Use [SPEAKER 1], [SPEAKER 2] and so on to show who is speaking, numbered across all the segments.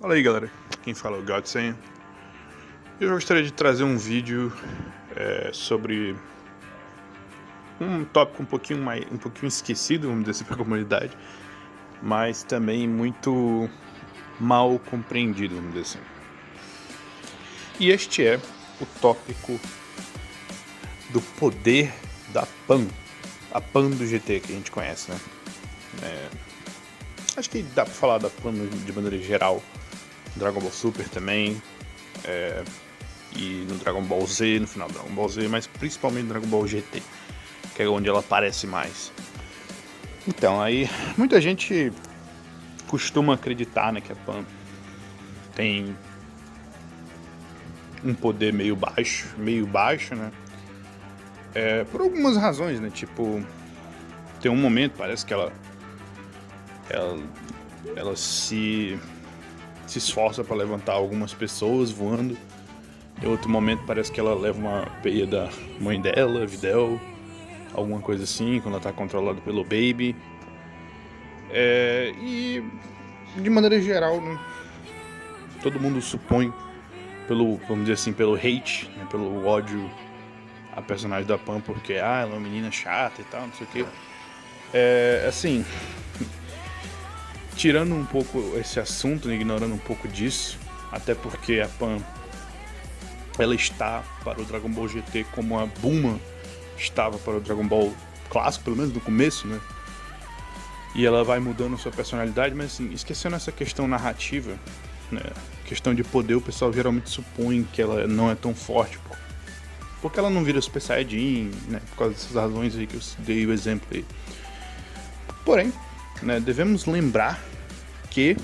[SPEAKER 1] Fala aí, galera, quem fala é o Godsen. Eu gostaria de trazer um vídeo sobre um tópico um pouquinho esquecido, vamos dizer assim, para a comunidade, mas também muito mal compreendido, vamos dizer assim. E este é o tópico do poder da PAN, a PAN do GT que a gente conhece, né? Acho que dá pra falar da PAN de maneira geral, Dragon Ball Super também, e no Dragon Ball Z, no final do Dragon Ball Z, mas principalmente no Dragon Ball GT, que é onde ela aparece mais. Então, aí muita gente costuma acreditar, né, que a PAN tem um poder meio baixo, né? Por algumas razões, né? Tipo, tem um momento, parece que ela se esforça para levantar algumas pessoas voando. Em outro momento parece que ela leva uma peia da mãe dela, Videl, alguma coisa assim, quando ela tá controlada pelo Baby. E de maneira geral, né, todo mundo supõe vamos dizer assim, pelo hate, né, pelo ódio a personagem da Pan, porque ela é uma menina chata e tal, não sei o que. Assim, tirando um pouco esse assunto, né, ignorando um pouco disso, até porque a Pan ela está para o Dragon Ball GT como a Bulma estava para o Dragon Ball clássico, pelo menos no começo, né? E ela vai mudando sua personalidade, mas assim, esquecendo essa questão narrativa, né? Questão de poder, o pessoal geralmente supõe que ela não é tão forte, porque ela não vira Super Saiyajin, né? Por causa dessas razões aí que eu dei o exemplo aí. Porém, né, devemos lembrar que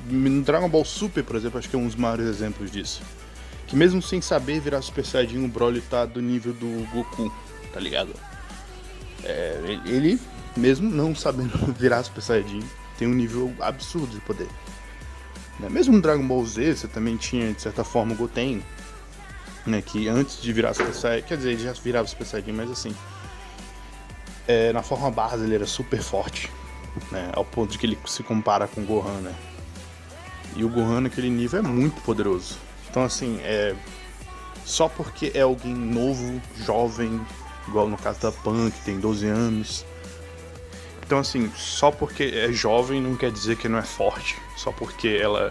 [SPEAKER 1] no Dragon Ball Super, por exemplo, acho que é um dos maiores exemplos disso. Que mesmo sem saber virar Super Saiyajin, o Broly tá do nível do Goku, tá ligado? Ele, mesmo não sabendo virar Super Saiyajin, tem um nível absurdo de poder. Mesmo no Dragon Ball Z, você também tinha, de certa forma, o Goten, né, que antes de virar Super Saiyajin, quer dizer, ele já virava Super Saiyajin, mas assim, na forma base ele era super forte, né, ao ponto de que ele se compara com o Gohan, né? E o Gohan naquele nível é muito poderoso. Então assim, só porque é alguém novo, jovem, igual no caso da Pan, que tem 12 anos. Então assim, só porque é jovem não quer dizer que não é forte. Só porque ela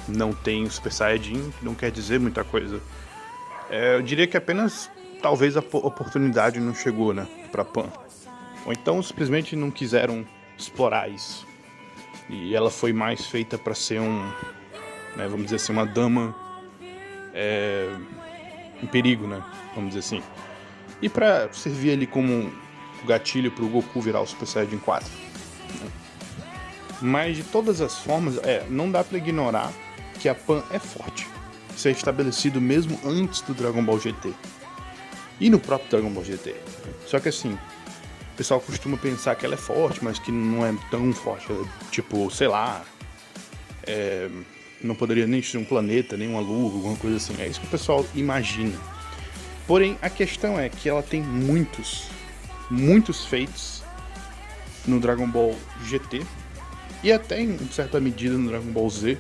[SPEAKER 1] não tem Super Saiyajin, não quer dizer muita coisa. Eu diria que apenas, talvez a oportunidade não chegou, né, pra Pan. Ou então simplesmente não quiseram explorar isso. E ela foi mais feita para ser vamos dizer assim, uma dama em perigo, né? Vamos dizer assim. E para servir ali como um gatilho pro Goku virar o Super Saiyajin 4. Né? Mas de todas as formas, não dá para ignorar que a Pan é forte. Isso é estabelecido mesmo antes do Dragon Ball GT. E no próprio Dragon Ball GT. Só que assim, o pessoal costuma pensar que ela é forte, mas que não é tão forte. Tipo, sei lá, não poderia nem ser um planeta, nem uma lua, alguma coisa assim. É isso que o pessoal imagina. Porém, a questão é que ela tem muitos feitos no Dragon Ball GT e até em certa medida no Dragon Ball Z,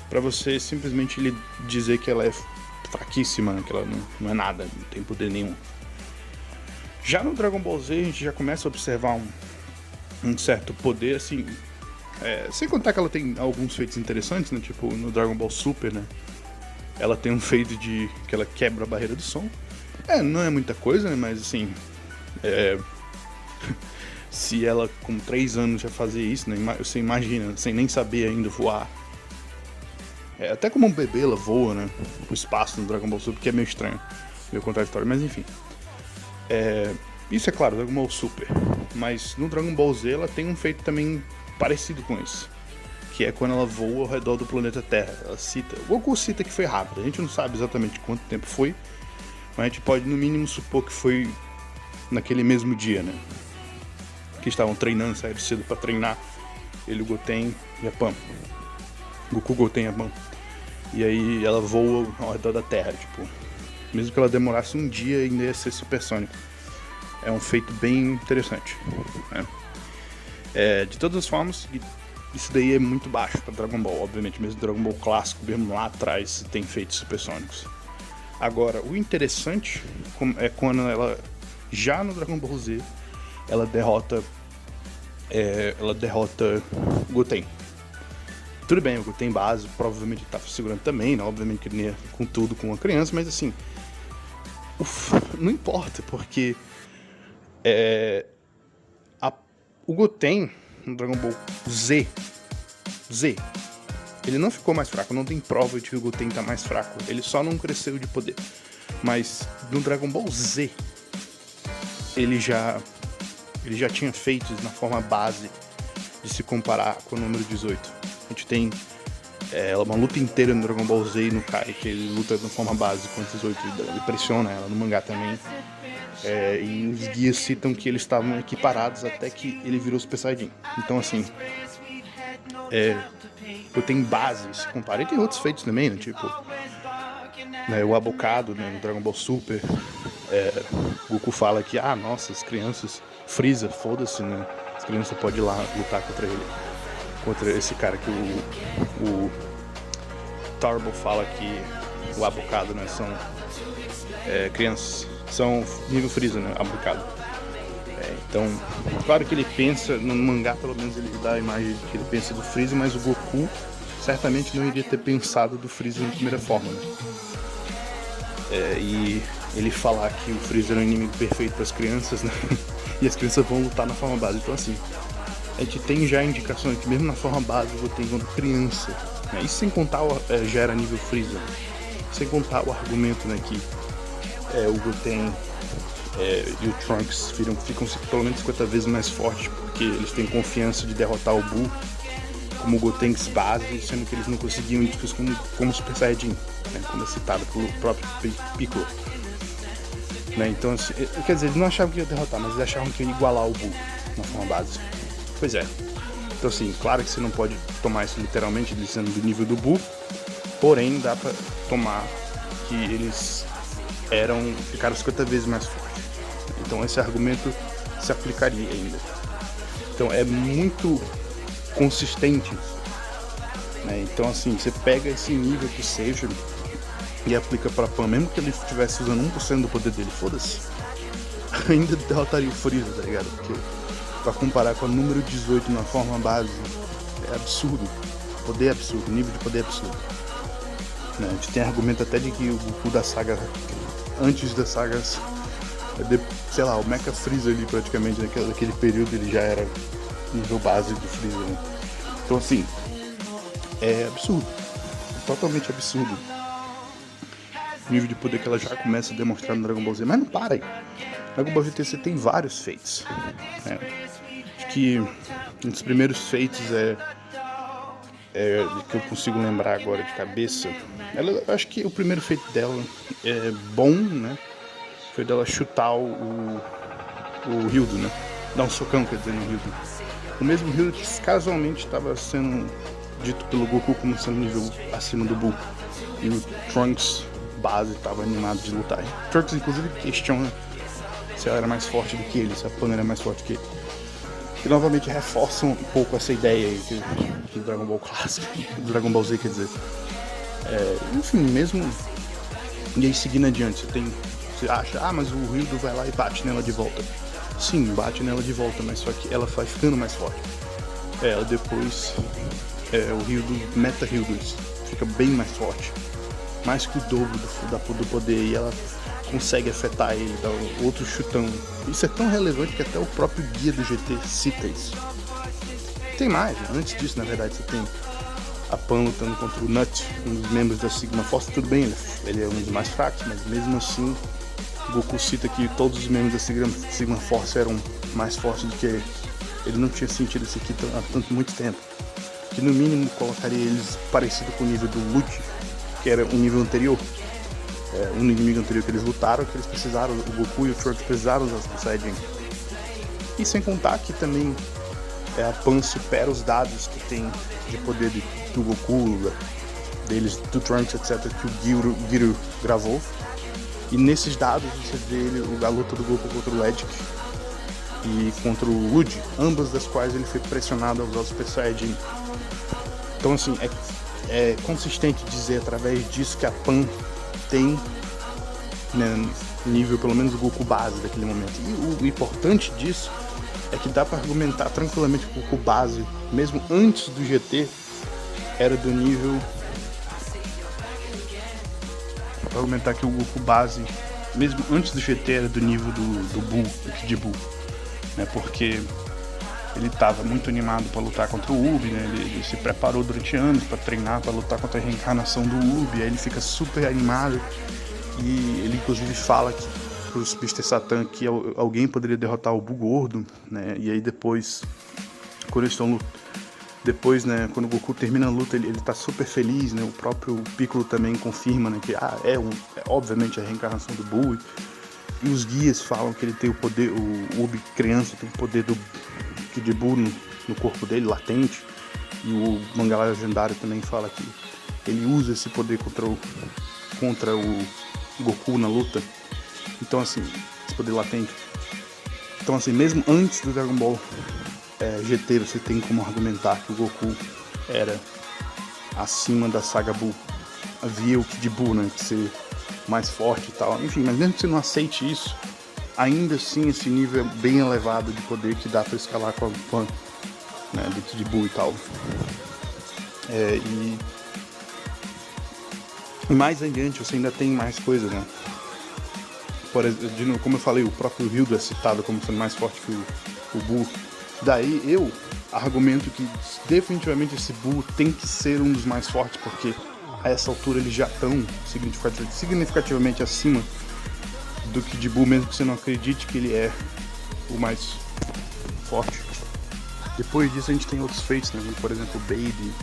[SPEAKER 1] pra você simplesmente dizer que ela é fraquíssima, né? Que ela não é nada, não tem poder nenhum. Já no Dragon Ball Z a gente já começa a observar um certo poder, assim, sem contar que ela tem alguns feitos interessantes, né? Tipo no Dragon Ball Super, né? Ela tem um feito de que ela quebra a barreira do som. Não é muita coisa, né? Mas assim, se ela com 3 anos já fazia isso, né? Você imagina, sem nem saber ainda voar. Até como um bebê ela voa, né? O espaço no Dragon Ball Super, que é meio estranho, meio contraditório, mas enfim. Isso é claro, Dragon Ball Super. Mas no Dragon Ball Z ela tem um feito também parecido com isso. Que é quando ela voa ao redor do planeta Terra. Ela cita. O Goku cita que foi rápido. A gente não sabe exatamente quanto tempo foi. Mas a gente pode no mínimo supor que foi naquele mesmo dia, né? Que estavam treinando, saíram cedo pra treinar. Ele, o Goten e a Pan. Goku, Goten e a Pan. E aí ela voa ao redor da Terra, tipo. Mesmo que ela demorasse um dia, ainda ia ser supersônico. É um feito bem interessante, né? De todas as formas, isso daí é muito baixo pra Dragon Ball, obviamente, mesmo Dragon Ball clássico, mesmo lá atrás, tem feitos supersônicos. Agora, o interessante é quando ela, já no Dragon Ball Z, ela derrota o Goten. Tudo bem, o Goten base provavelmente ele tava segurando também, né? Obviamente que ele ia com tudo com uma criança, mas assim, não importa, porque o Goten no Dragon Ball Z, ele não ficou mais fraco, não tem prova de que o Goten tá mais fraco, ele só não cresceu de poder. Mas no Dragon Ball Z, ele já tinha feitos na forma base de se comparar com o número 18. A gente tem uma luta inteira no Dragon Ball Z e no Kai, que ele luta na forma base com o 18, ele pressiona ela no mangá também. E os guias citam que eles estavam equiparados até que ele virou Super Saiyajin. Então assim, eu tenho base, se compara. E tem outros feitos também, né? Tipo, o Abocado, né, no Dragon Ball Super. Goku fala que, nossa, as crianças, Freeza, foda-se, né? As crianças podem ir lá lutar contra ele. Contra esse cara que o Turbo fala que o Abocado, né, são crianças. São nível Freeza, né? Abocado. Então, claro que ele pensa, no mangá pelo menos ele dá a imagem que ele pensa do Freeza, mas o Goku certamente não iria ter pensado do Freeza na primeira forma, né? E ele falar que o Freeza era um inimigo perfeito para as crianças, né? E as crianças vão lutar na forma base. Então assim, a gente tem já indicações que mesmo na forma base eu vou ter quando criança, né? Isso sem contar já era nível Freeza, sem contar o argumento, né, que o Goten e o Trunks ficam pelo menos 50 vezes mais fortes, porque eles têm confiança de derrotar o Buu como o Gotenks base, sendo que eles não conseguiam isso como Super Saiyajin, né, como é citado pelo próprio Piccolo. Né, então, assim, quer dizer, eles não achavam que ia derrotar, mas eles achavam que ia igualar o Buu na forma base. Pois é. Então assim, claro que você não pode tomar isso literalmente, dizendo do nível do Buu, porém dá pra tomar que eles ficaram 50 vezes mais fortes. Então esse argumento se aplicaria ainda. Então é muito consistente, né? Então assim, você pega esse nível que seja e aplica pra Pan, mesmo que ele estivesse usando 1% do poder dele, foda-se, ainda derrotaria o Freeza, tá ligado? Porque pra comparar com o número 18 na forma base, é absurdo. Poder é absurdo, nível de poder é absurdo. Né? A gente tem argumento até de que o Goku da saga, antes das sagas, sei lá, o Mecha Freeza ali praticamente, naquele período ele já era nível base do Freeza, né? Então assim, é absurdo. Totalmente absurdo. O nível de poder que ela já começa a demonstrar no Dragon Ball Z. Mas não para aí. Dragon Ball GT você tem vários feitos, né? Acho que um dos primeiros feitos que eu consigo lembrar agora de cabeça. Acho que o primeiro feito dela é bom, né? Foi dela chutar o Hildo, né? Dar um socão, quer dizer, no Hildo. O mesmo Hildo que casualmente estava sendo dito pelo Goku como sendo nível acima do Buu. E o Trunks base estava animado de lutar. O Trunks inclusive questiona se ela era mais forte do que ele, se a Pan era mais forte que ele. E novamente reforçam um pouco essa ideia aí do Dragon Ball clássico, do Dragon Ball Z, quer dizer. Enfim, mesmo. E aí seguindo adiante, você acha, mas o Hildo vai lá e bate nela de volta. Sim, bate nela de volta, mas só que ela vai ficando mais forte. Ela depois, o Hildo, Meta Hildo, fica bem mais forte. Mais que o dobro do poder, e ela consegue afetar ele, dar outro chutão. Isso é tão relevante que até o próprio guia do GT cita isso. Tem mais, né? Antes disso, na verdade, você tem a Pan lutando contra o Nut, um dos membros da Sigma Force. Tudo bem, ele é um dos mais fracos, mas mesmo assim, Goku cita que todos os membros da Sigma Force eram mais fortes do que ele. Ele não tinha sentido isso aqui há muito tempo. Que no mínimo colocaria eles parecido com o nível do Lute, que era um nível anterior. Um inimigo anterior que eles lutaram, que eles precisaram, o Goku e o Trunks precisaram usar Super Saiyajin. E sem contar que também a Pan supera os dados que tem de poder do Goku, deles, do Trunks, etc., que o Giru gravou. E nesses dados você vê a luta do Goku contra o Ledge. e contra o Woody, ambas das quais ele foi pressionado a usar o Super Saiyajin. Então assim, é consistente dizer através disso que a Pan tem, né, nível pelo menos o Goku base daquele momento. E o importante disso é que dá para argumentar tranquilamente que o Goku base, mesmo antes do GT, era do nível... Dá pra argumentar que o Goku base, mesmo antes do GT, era do nível do Buu, do Kid Buu, né? Porque ele estava muito animado para lutar contra o Ubi, né? Ele se preparou durante anos para treinar, para lutar contra a reencarnação do Ubi, aí ele fica super animado e ele inclusive fala que pros Mr. Satan que alguém poderia derrotar o Buu gordo, né? E aí depois, quando eles estão depois, né, quando o Goku termina a luta, ele tá super feliz, né? O próprio Piccolo também confirma, né, que obviamente a reencarnação do Buu. E os guias falam que ele tem o poder, o Ubi criança tem o poder do Kid Buu no corpo dele, latente. E o mangá legendário também fala que ele usa esse poder contra o Goku na luta. Então assim, esse poder latente. Então assim, mesmo antes do Dragon Ball GT, você tem como argumentar que o Goku era acima da saga Buu. Havia o Kid Buu, né, de ser mais forte e tal. Enfim, mas mesmo que você não aceite isso, ainda assim esse nível é bem elevado de poder que dá pra escalar com a Pan, né, do Kid Buu e tal. E mais adiante você ainda tem mais coisas, né? Por exemplo, como eu falei, o próprio Hildo é citado como sendo mais forte que o Buu. Daí eu argumento que definitivamente esse Buu tem que ser um dos mais fortes, porque a essa altura eles já estão significativamente acima do Kid Buu, mesmo que você não acredite que ele é o mais forte. Depois disso a gente tem outros feitos, né? Por exemplo, o Baby,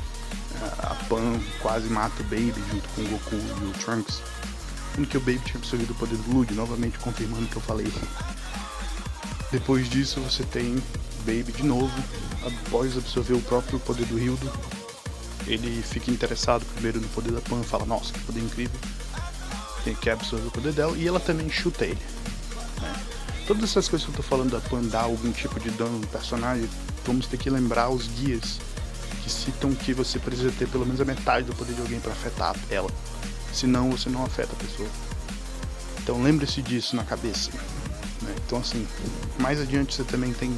[SPEAKER 1] a Pan quase mata o Baby junto com o Goku e o Trunks, sendo que o Baby tinha absorvido o poder do Lud, novamente confirmando o que eu falei. Depois disso você tem Baby de novo, após absorver o próprio poder do Hildo, ele fica interessado primeiro no poder da Pan, fala, nossa, que poder incrível, ele quer absorver o poder dela, e ela também chuta ele, né? Todas essas coisas que eu tô falando da Pan dar algum tipo de dano no personagem, vamos ter que lembrar os guias que citam que você precisa ter pelo menos a metade do poder de alguém para afetar ela, senão você não afeta a pessoa. Então lembre-se disso na cabeça, né? Então assim, mais adiante você também tem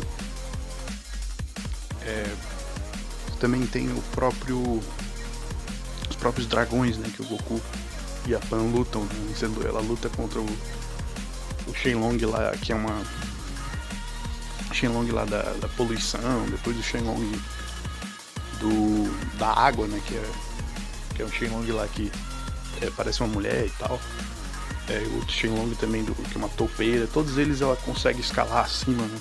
[SPEAKER 1] os próprios dragões, né, que o Goku e a Pan lutam, né? Ela luta contra o Shenlong lá, que é uma Shenlong lá da poluição, depois o Shenlong da água, né, que é um Shenlong lá que parece uma mulher e tal. O outro Shenlong também, que é uma toupeira. Todos eles ela consegue escalar acima, né?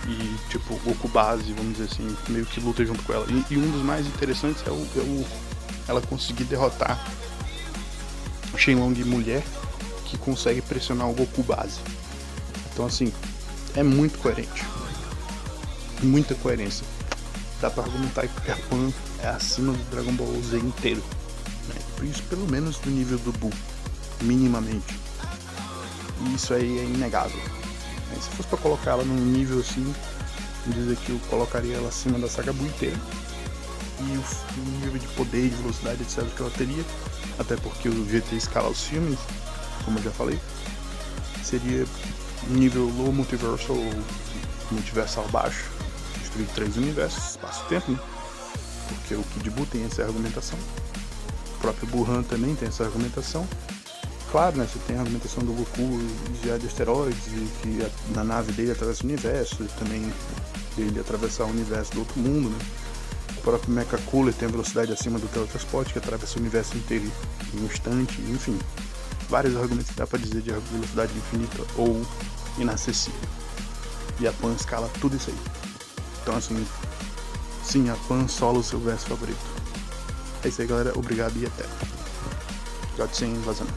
[SPEAKER 1] E tipo, o Goku base, vamos dizer assim, meio que luta junto com ela. E um dos mais interessantes ela conseguir derrotar o Shenlong mulher, que consegue pressionar o Goku base. Então assim, é muito coerente, muita coerência. Dá pra argumentar que a Pan é acima do Dragon Ball Z inteiro, né? Por isso, pelo menos do nível do Buu, minimamente. E isso aí é inegável. Se fosse pra colocar ela num nível assim, dizer que eu colocaria ela acima da saga Buu inteira. E o nível de poder, de velocidade, etc. que ela teria, até porque o GT escala os filmes, como eu já falei, seria nível low multiversal ou multiversal baixo, destruir 3 universos, espaço-tempo, né? Porque o Kid Buu tem essa argumentação, o próprio Buhan também tem essa argumentação. Claro, né, você tem a argumentação do Goku desviar de asteroides e que na nave dele atravessa o universo, e também dele atravessar o universo do outro mundo, né? O próprio Mecha Cooler tem a velocidade acima do teletransporte, que atravessa o universo inteiro em um instante, enfim. Vários argumentos que dá pra dizer de velocidade infinita ou inacessível. E a Pan escala tudo isso aí. Então assim, sim, a Pan solo o seu verso favorito. É isso aí, galera. Obrigado e até. Godsend vazando.